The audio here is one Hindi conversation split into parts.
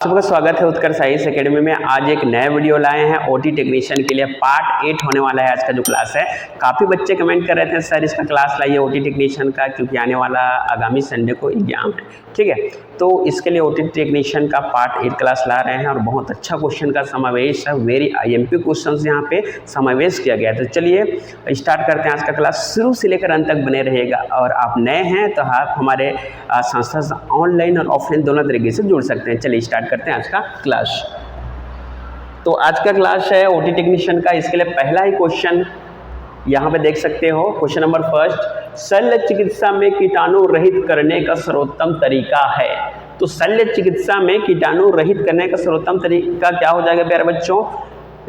सबका स्वागत है उत्कर्ष आईएएस एकेडमी में। आज एक नया वीडियो लाए हैं ओटी टेक्नीशियन के लिए। पार्ट 8 होने वाला है आज का जो क्लास है। काफ़ी बच्चे कमेंट कर रहे थे सर इसका क्लास लाइए ओटी टेक्नीशियन का, क्योंकि आने वाला आगामी संडे को एग्जाम है। ठीक है, तो इसके लिए ओटी टेक्नीशियन का पार्ट 8 क्लास ला रहे हैं और बहुत अच्छा क्वेश्चन का समावेश है। वेरी आईएमपी क्वेश्चन यहाँ पे समावेश किया गया है। तो चलिए स्टार्ट करते हैं आज का क्लास। शुरू से लेकर अंत तक बने रहिएगा और आप नए हैं तो आप हमारे संस्था से ऑनलाइन और ऑफलाइन दोनों तरीके से जुड़ सकते हैं। चलिए स्टार्ट करते हैं आज का क्लास। तो आज का क्लास है ओटी टेक्नीशियन का। इसके लिए पहला ही क्वेश्चन यहाँ पे देख सकते हो। क्वेश्चन नंबर फर्स्ट, शल्य चिकित्सा में कीटाणु रहित करने का सर्वोत्तम तरीका है। तो शल्य चिकित्सा में कीटाणु रहित करने का सर्वोत्तम तरीका क्या हो जाएगा प्यारे बच्चों?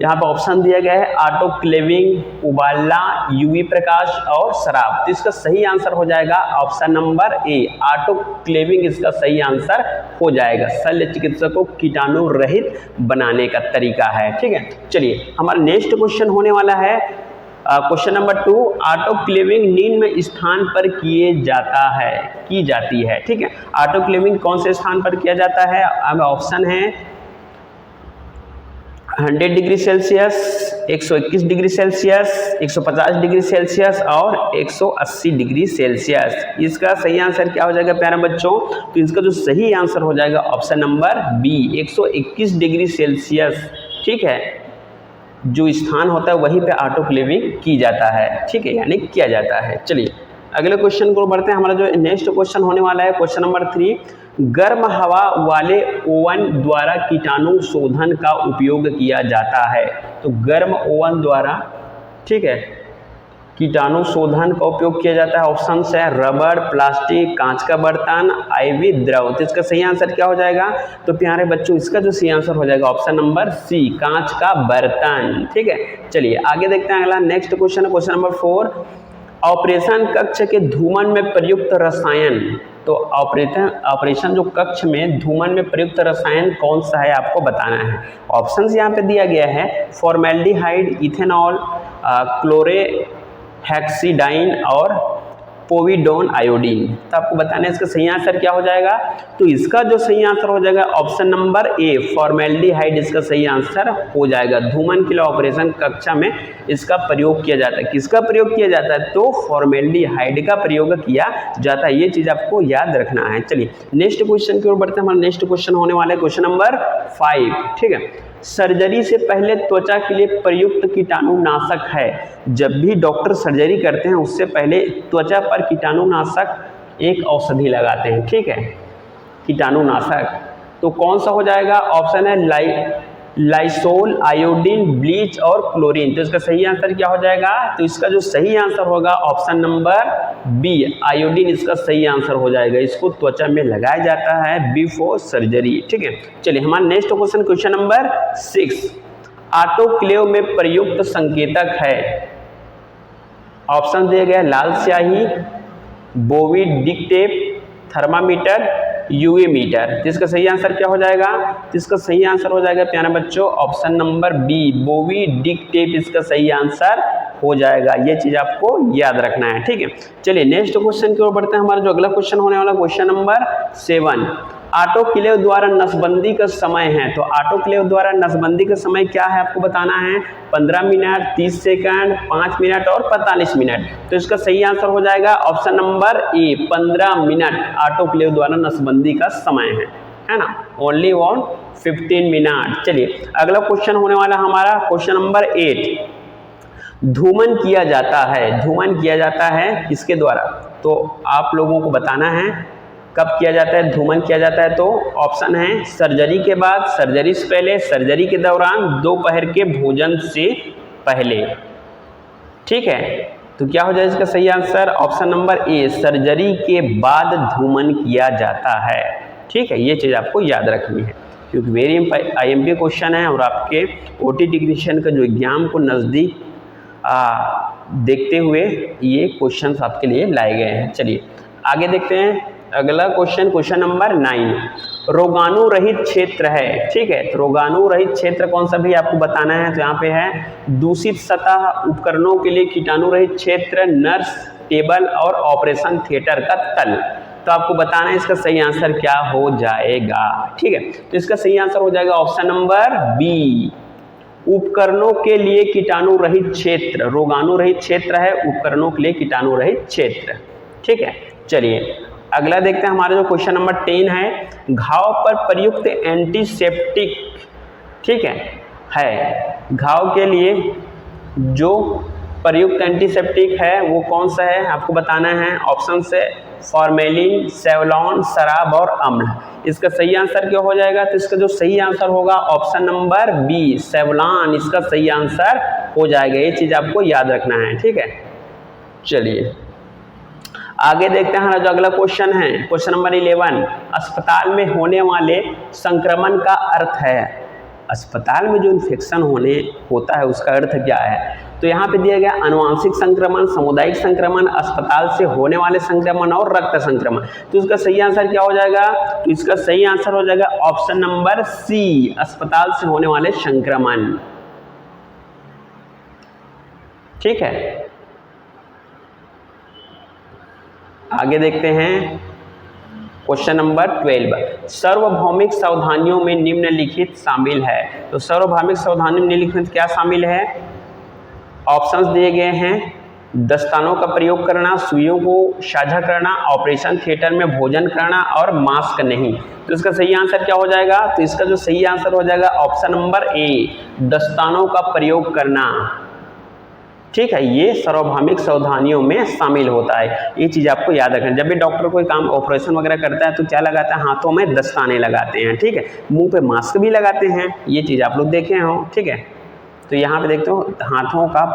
यहाँ पर ऑप्शन दिया गया है ऑटोक्लेविंग, उबालना, यूवी प्रकाश और शराब। तो इसका सही आंसर हो जाएगा ऑप्शन नंबर ए, ऑटोक्लेविंग इसका सही आंसर हो जाएगा। शल्य चिकित्सा को कीटाणु रहित बनाने का तरीका है। ठीक है, चलिए हमारा नेक्स्ट क्वेश्चन होने वाला है क्वेश्चन नंबर 2, ऑटोक्लेविंग निम्न स्थान पर की जाती है। ठीक है, ऑटोक्लेविंग कौन से स्थान पर किया जाता है? अब ऑप्शन है 100 degree Celsius, 121 degree Celsius, 150 degree Celsius और 180 डिग्री सेल्सियस। इसका सही आंसर क्या हो जाएगा प्यारे बच्चों? तो इसका जो सही आंसर हो जाएगा option number B, 121 degree Celsius. ठीक है, जो स्थान होता है वहीं पे ऑटोक्लेविंग की जाता है। ठीक है, यानी किया जाता है। चलिए अगले क्वेश्चन को बढ़ते हैं। हमारा जो नेक्स्ट क्वेश्चन होने वाला है क्वेश्चन नंबर 3, गर्म हवा वाले ओवन द्वारा कीटाणु शोधन का उपयोग किया जाता है। तो गर्म ओवन द्वारा, ठीक है, कीटाणु शोधन का उपयोग किया जाता है। ऑप्शन है रबर, प्लास्टिक, कांच का बर्तन, आईवी द्रव। तो इसका सही आंसर क्या हो जाएगा? तो प्यारे बच्चों इसका जो सही आंसर हो जाएगा ऑप्शन नंबर सी, कांच का बर्तन। ठीक है, चलिए आगे देखते हैं। अगला नेक्स्ट क्वेश्चन है क्वेश्चन नंबर 4, ऑपरेशन कक्ष के धूमन में प्रयुक्त रसायन। तो ऑपरेशन जो कक्ष में धूमन में प्रयुक्त रसायन कौन सा है आपको बताना है। ऑप्शंस यहाँ पे दिया गया है फॉर्मेल्डिहाइड, इथेनॉल, क्लोरहेक्सिडाइन और पोविडोन आयोडीन। तो आपको बताना है इसका सही आंसर क्या हो जाएगा। तो इसका जो सही आंसर हो जाएगा ऑप्शन नंबर ए, फॉर्मेल्डिहाइड इसका सही आंसर हो जाएगा। धूमन के लिए ऑपरेशन कक्षा में इसका प्रयोग किया जाता है। किसका प्रयोग किया जाता है? तो फॉर्मेल्डिहाइड का प्रयोग किया जाता है। ये चीज आपको याद रखना है। चलिए नेक्स्ट क्वेश्चन की ओर बढ़ते हैं। हमारा नेक्स्ट क्वेश्चन होने वाला है क्वेश्चन नंबर 5। ठीक है, सर्जरी से पहले त्वचा के लिए प्रयुक्त कीटाणुनाशक है। जब भी डॉक्टर सर्जरी करते हैं उससे पहले त्वचा पर कीटाणुनाशक एक औषधि लगाते हैं। ठीक है, कीटाणुनाशक तो कौन सा हो जाएगा? ऑप्शन है लाइसोल, आयोडीन, ब्लीच और क्लोरीन। तो इसका सही आंसर क्या हो जाएगा? तो इसका जो सही आंसर होगा ऑप्शन नंबर बी, आयोडीन इसका सही आंसर हो जाएगा। इसको त्वचा में लगाया जाता है बिफोर सर्जरी। ठीक है, चलिए हमारा next question question number 6, autoclave में प्रयुक्त संकेतक है। ऑप्शन दिया गया लाल स्याही, बोविडिक टेप, थर्मामीटर, यूवी मीटर। जिसका सही आंसर क्या हो जाएगा? जिसका सही आंसर हो जाएगा प्यारे बच्चों ऑप्शन नंबर बी, बोविडिक टेप इसका सही आंसर हो जाएगा। ये चीज आपको याद रखना है। ठीक है, चलिए नेक्स्ट क्वेश्चन की ओर बढ़ते हैं। हमारा जो अगला क्वेश्चन होने वाला क्वेश्चन नंबर 7, ऑटोक्लेव द्वारा नसबंदी का समय है। तो ऑटोक्लेव द्वारा नसबंदी का समय क्या है आपको बताना है। 15 मिनट, 30 सेकंड, 5 मिनट और 45 मिनट। तो इसका सही आंसर हो जाएगा option number A, 15 minute autoclave द्वारा नसबंदी का समय है ना, ओनली ऑन 15 मिनट। चलिए अगला क्वेश्चन होने वाला हमारा क्वेश्चन नंबर 8, धूमन किया जाता है। धूमन किया जाता है किसके द्वारा? तो आप लोगों को बताना है कब किया जाता है धूमन किया जाता है। तो ऑप्शन है सर्जरी के बाद, सर्जरी से पहले, सर्जरी के दौरान, दोपहर के भोजन से पहले। ठीक है, तो क्या हो जाए इसका सही answer? Option number A, surgery के बाद धूमन किया जाता है। ठीक है, ये चीज़ आपको याद रखनी है क्योंकि वेरी आईएमपी क्वेश्चन है और आपके ओटी टेक्नीशियन का जो एग्जाम को नज़दीक देखते हुए ये क्वेश्चंस आपके लिए लाए गए हैं। चलिए आगे देखते हैं। अगला क्वेश्चन क्वेश्चन नंबर 9, रोगाणु रहित क्षेत्र है। ठीक है, तो रोगाणु रहित क्षेत्र कौन सा भी आपको बताना है। तो यहाँ पे है दूषित सतह, उपकरणों के लिए कीटाणु रहित क्षेत्र, नर्स टेबल और ऑपरेशन थिएटर का तल। तो आपको बताना है इसका सही आंसर क्या हो जाएगा। ठीक है, तो इसका सही आंसर हो जाएगा ऑप्शन नंबर बी, उपकरणों के लिए कीटाणु रहित क्षेत्र। रोगाणु रहित क्षेत्र है, उपकरणों के लिए कीटाणु रहित क्षेत्र। ठीक है, चलिए अगला देखते हैं। हमारा जो क्वेश्चन नंबर 10 है, घाव पर प्रयुक्त एंटीसेप्टिक, ठीक है, घाव के लिए जो प्रयुक्त एंटीसेप्टिक है वो कौन सा है आपको बताना है। ऑप्शन से फॉर्मेलिन, सेवलॉन, शराब और अम्ल। इसका सही आंसर क्या हो जाएगा, तो इसका जो सही आंसर होगा ऑप्शन नंबर बी, सेवलॉन, इसका सही आंसर हो जाएगा। ये चीज आपको याद रखना है। ठीक है, चलिए आगे देखते हैं। जो अगला क्वेश्चन है, क्वेश्चन नंबर 11, अस्पताल में होने वाले संक्रमण का अर्थ है। अस्पताल में जो इन्फेक्शन होता है उसका अर्थ क्या है। तो यहाँ पे दिया गया आनुवांशिक संक्रमण, सामुदायिक संक्रमण, अस्पताल से होने वाले संक्रमण और रक्त संक्रमण। तो इसका सही आंसर क्या हो जाएगा, तो इसका सही आंसर हो जाएगा ऑप्शन नंबर सी, अस्पताल से होने वाले संक्रमण। ठीक है, आगे देखते हैं क्वेश्चन नंबर 12, सार्वभौमिक सावधानियों में निम्नलिखित शामिल है। तो सार्वभौमिक सावधानियों में निम्नलिखित क्या शामिल है। ऑप्शंस दिए गए हैं, दस्तानों का प्रयोग करना, सुइयों को साझा करना, ऑपरेशन थिएटर में भोजन करना और मास्क नहीं। तो इसका सही आंसर क्या हो जाएगा, तो इसका जो सही आंसर हो जाएगा ऑप्शन नंबर ए, दस्तानों का प्रयोग करना। ठीक है, ये सार्वभौमिक सावधानियों में शामिल होता है। ये चीज़ आपको याद रखना। जब भी डॉक्टर कोई काम ऑपरेशन वगैरह करता है तो क्या लगाता है, हाथों में दस्ताने लगाते हैं। ठीक है, मुंह पे मास्क भी लगाते हैं, ये चीज़ आप लोग देखे हो। ठीक है, तो यहाँ पे देखते हो हाथों का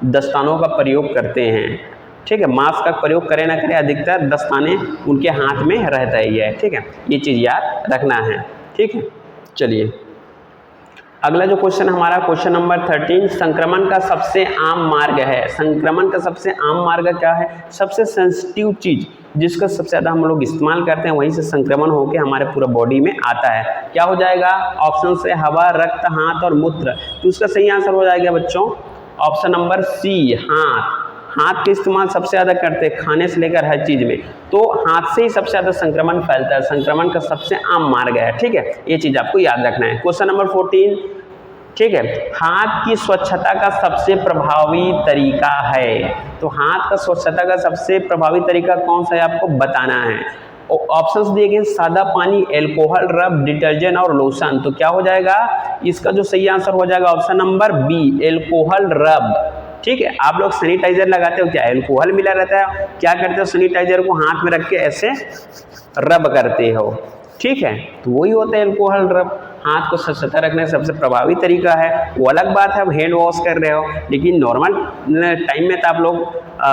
दस्तानों का प्रयोग करते हैं। ठीक है, मास्क का प्रयोग करें ना करें, अधिकतर दस्ताने उनके हाथ में रहता ही है। ठीक है, ये चीज़ याद रखना है। ठीक है, चलिए अगला जो क्वेश्चन हमारा क्वेश्चन नंबर 13, संक्रमण का सबसे आम मार्ग है। संक्रमण का सबसे आम मार्ग क्या है, सबसे सेंसिटिव चीज जिसका सबसे ज़्यादा हम लोग इस्तेमाल करते हैं वहीं से संक्रमण होकर हमारे पूरा बॉडी में आता है। क्या हो जाएगा, ऑप्शन से हवा, रक्त, हाथ और मूत्र। तो उसका सही आंसर हो जाएगा बच्चों ऑप्शन नंबर सी, हाथ। हाथ का इस्तेमाल सबसे ज़्यादा करते हैं खाने से लेकर हर चीज़ में, तो हाथ से ही सबसे ज़्यादा संक्रमण फैलता है। संक्रमण का सबसे आम मार्ग है। ठीक है, ये चीज़ आपको याद रखना है। क्वेश्चन नंबर 14, ठीक है, हाथ की स्वच्छता का सबसे प्रभावी तरीका है। तो हाथ का स्वच्छता का सबसे प्रभावी तरीका कौन सा है आपको बताना है। ऑप्शंस दिए गए, सादा पानी, एल्कोहल, रब, डिटर्जेंट और लोशन। तो क्या हो जाएगा, इसका जो सही आंसर हो जाएगा ऑप्शन नंबर बी, एल्कोहल रब। ठीक है, आप लोग सैनिटाइजर लगाते हो, क्या एल्कोहल मिला रहता है, क्या करते हो सैनिटाइजर को हाथ में रख के ऐसे रब करते हो। ठीक है, तो वही होता है एल्कोहल रब। हाथ को स्वच्छता रखने का सबसे प्रभावी तरीका है। वो अलग बात है आप हैंड वॉश कर रहे हो, लेकिन नॉर्मल टाइम में तो आप लोग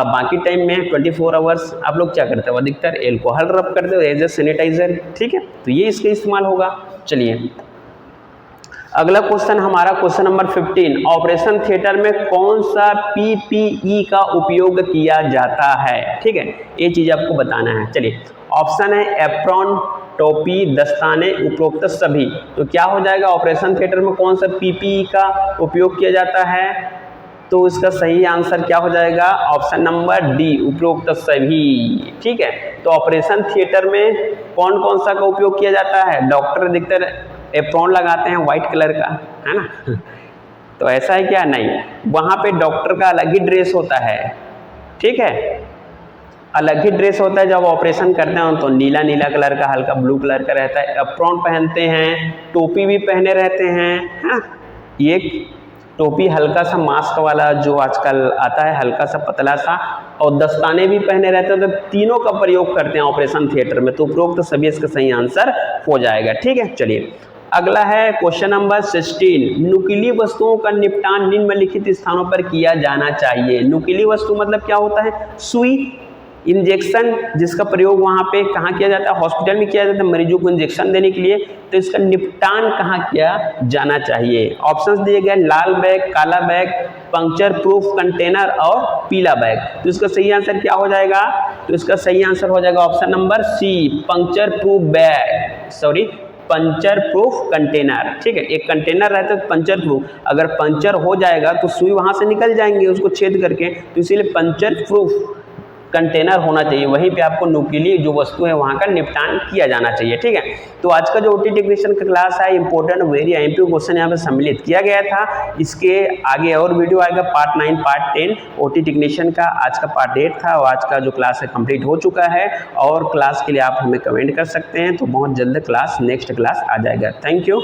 बाकी टाइम में 24 आवर्स आप लोग क्या करते हो, अधिकतर एल्कोहल रब करते हो एज ए सैनिटाइजर। ठीक है, तो ये इसका इस्तेमाल होगा। चलिए अगला क्वेश्चन हमारा क्वेश्चन नंबर 15, ऑपरेशन थिएटर में कौन सा पीपीई का उपयोग किया जाता है। ठीक है, ये चीज़ आपको बताना है। चलिए ऑप्शन है एप्रॉन, टोपी, दस्ताने, उपरोक्त सभी। तो क्या हो जाएगा, ऑपरेशन थिएटर में कौन सा पीपीई का उपयोग किया जाता है। तो इसका सही आंसर क्या हो जाएगा, ऑप्शन नंबर डी, उपरोक्त सभी। ठीक है, तो ऑपरेशन थिएटर में कौन कौन सा का उपयोग किया जाता है। डॉक्टर अधिकतर एप्रॉन लगाते हैं व्हाइट कलर का, है ना। तो ऐसा है क्या, नहीं, वहाँ पे डॉक्टर का अलग ही ड्रेस होता है। ठीक है, अलग ही ड्रेस होता है। जब ऑपरेशन करते हैं तो नीला नीला कलर का, हल्का ब्लू कलर का रहता है। एप्रॉन पहनते हैं, टोपी भी पहने रहते हैं, है ना। ये टोपी हल्का सा मास्क वाला जो आजकल आता है, हल्का सा पतला सा, और दस्ताने भी पहने रहते हैं। तो तीनों का प्रयोग करते हैं ऑपरेशन थिएटर में। तो उपरोक्त तो सभी इसका सही आंसर हो जाएगा। ठीक है, चलिए अगला है क्वेश्चन नंबर 16, नुकीली वस्तुओं का निपटान निम्नलिखित स्थानों पर किया जाना चाहिए। नुकीली वस्तु मतलब क्या होता है, सुई, इंजेक्शन, जिसका प्रयोग वहाँ पे कहाँ किया जाता है, हॉस्पिटल में किया जाता है मरीजों को इंजेक्शन देने के लिए। तो इसका निपटान कहाँ किया जाना चाहिए। ऑप्शंस दिए गए, लाल बैग, काला बैग, पंक्चर प्रूफ कंटेनर और पीला बैग। तो इसका सही आंसर क्या हो जाएगा, तो इसका सही आंसर हो जाएगा option number C, puncture proof bag, sorry puncture proof container. ठीक है, एक कंटेनर रहता है पंचर प्रूफ, अगर पंचर हो जाएगा तो सुई वहाँ से निकल जाएंगे उसको छेद करके, तो इसीलिए पंचर प्रूफ कंटेनर होना चाहिए, वहीं पे आपको नुकीली जो वस्तु है वहाँ का निपटान किया जाना चाहिए। ठीक है, तो आज का जो ओटी टेक्नीशियन का क्लास है इंपॉर्टेंट वेरी एमपीक्यू क्वेश्चन यहाँ पे सम्मिलित किया गया था। इसके आगे और वीडियो आएगा पार्ट 9 पार्ट 10 ओटी टेक्नीशियन का। आज का पार्ट 8 था और आज का जो क्लास है कंप्लीट हो चुका है, और क्लास के लिए आप हमें कमेंट कर सकते हैं। तो बहुत जल्द क्लास नेक्स्ट क्लास आ जाएगा। Thank you.